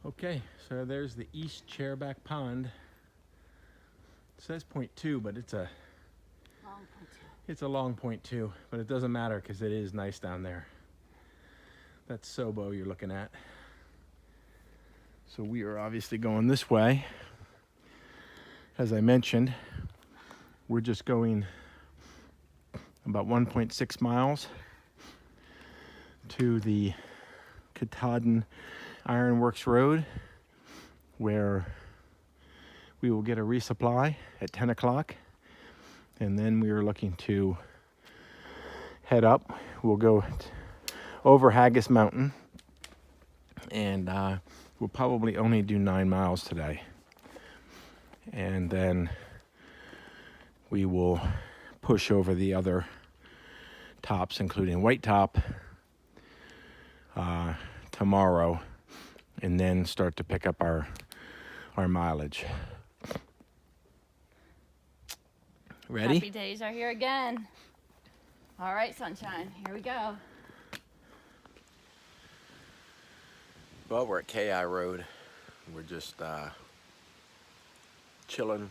Okay, so there's the East Chairback Pond. It says 0.2, but it's a Long point. it's a long 0.2, but it doesn't matter because it is nice down there. That's Sobo you're looking at. So we are obviously going this way. As I mentioned, we're just going about 1.6 miles to the Katadhin Ironworks Road, where we will get a resupply at 10 o'clock. And then we are looking to head up. We'll go over Haggis Mountain, and we'll probably only do 9 miles today. And then we will push over the other tops, including White Top, tomorrow, and then start to pick up our mileage. Ready? Happy days are here again. All right, sunshine, here we go. Well, we're at KI Road. We're just chilling.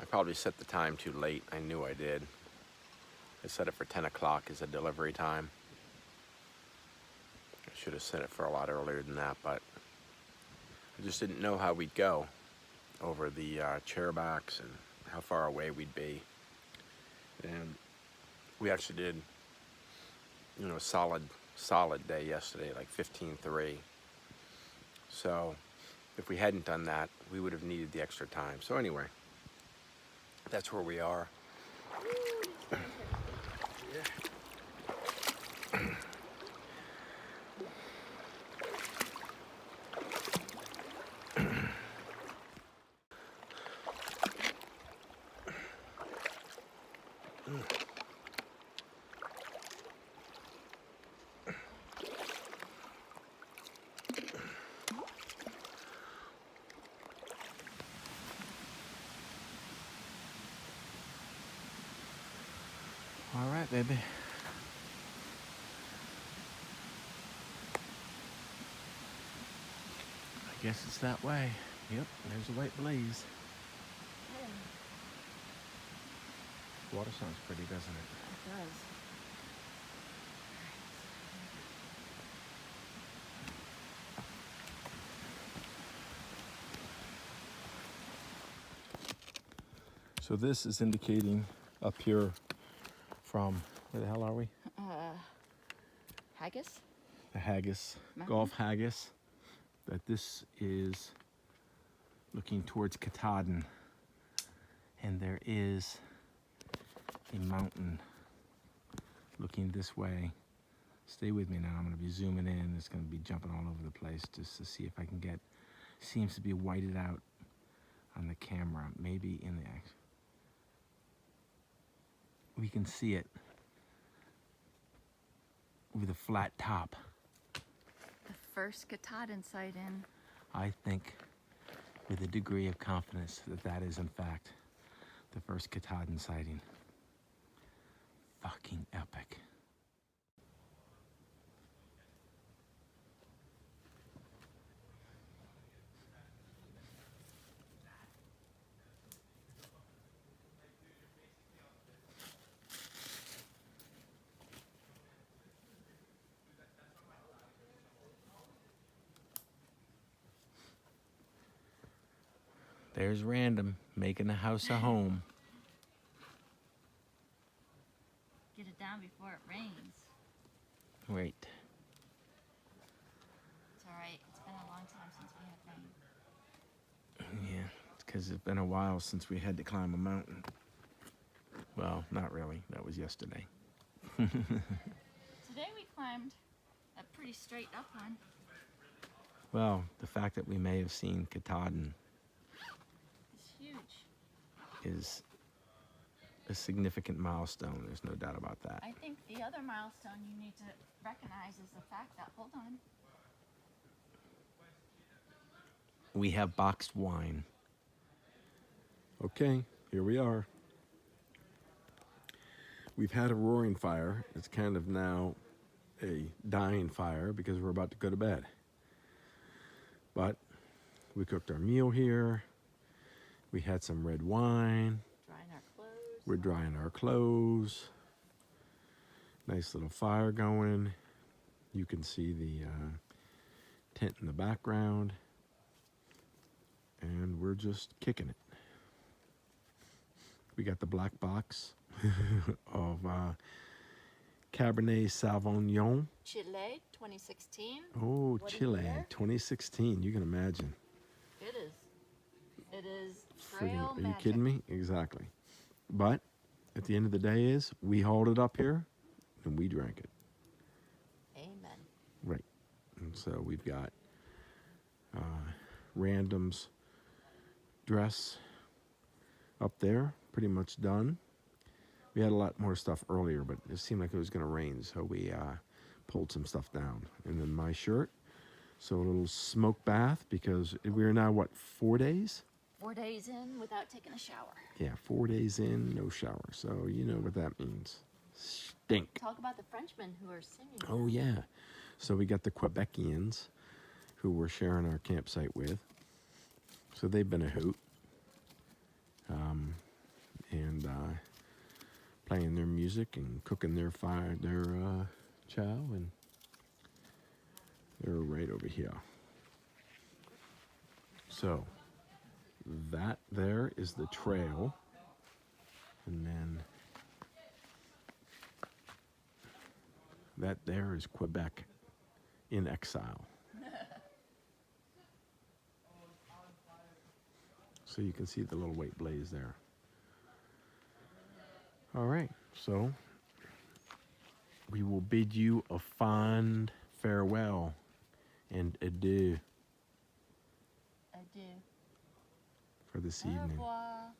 I probably set the time too late. I knew I did. I set it for 10 o'clock as a delivery time. I should have set it for a lot earlier than that, but I just didn't know how we'd go over the chairbacks and how far away we'd be. And we actually did, a solid day yesterday, like 15:3. So if we hadn't done that, we would have needed the extra time. So anyway, that's where we are. All right, baby. I guess it's that way. Yep, there's a white blaze. Water sounds pretty, doesn't it? It does. So this is indicating up here from, where the hell are we? Haggis? The Haggis, Mountain. Gulf Haggis, that this is looking towards Katadhin. And there is a mountain looking this way. Stay with me now, I'm gonna be zooming in. It's gonna be jumping all over the place just to see if I can get, seems to be whited out on the camera, maybe in the action. We can see it with a flat top. The first Katadhin sighting. I think with a degree of confidence that that is in fact the first Katadhin sighting. Fucking epic. There's Random making a house a home. Get it down before it rains. Wait. It's all right. It's been a long time since we had rain. Yeah, it's because it's been a while since we had to climb a mountain. Well, not really. That was yesterday. Today we climbed a pretty straight up one. Well, the fact that we may have seen Katadhin It's huge. is a significant milestone. There's no doubt about that. I think the other milestone you need to recognize is the fact that, hold on, We have boxed wine. Okay, here we are. We've had a roaring fire. It's kind of now a dying fire because we're about to go to bed. But we cooked our meal here. We had some red wine. Drying our clothes. We're drying our clothes. Nice little fire going. You can see the tent in the background. And we're just kicking it. We got the black box of Cabernet Sauvignon. Chile 2016. Oh, What Chile year? 2016. You can imagine. It is. It is Friggin- trail are you magic. kidding me? Exactly. But at the end of the day is we hauled it up here and we drank it. Amen. Right. And so we've got Random's dress up there, pretty much done. We had a lot more stuff earlier, but it seemed like it was going to rain, so we pulled some stuff down. And then my shirt, so a little smoke bath because we're now, what, 4 days? 4 days in without taking a shower. Yeah, 4 days in, no shower. So you know what that means. Stink. Talk about the Frenchmen who are singing. Oh, yeah. So we got the Quebecians who we're sharing our campsite with. So they've been a hoot. And playing their music and cooking their chow, and they're right over here. So that there is the trail, and then that there is Quebec in exile. So you can see the little white blaze there. All right, so we will bid you a fond farewell and adieu Adieu. for this Au evening. revoir.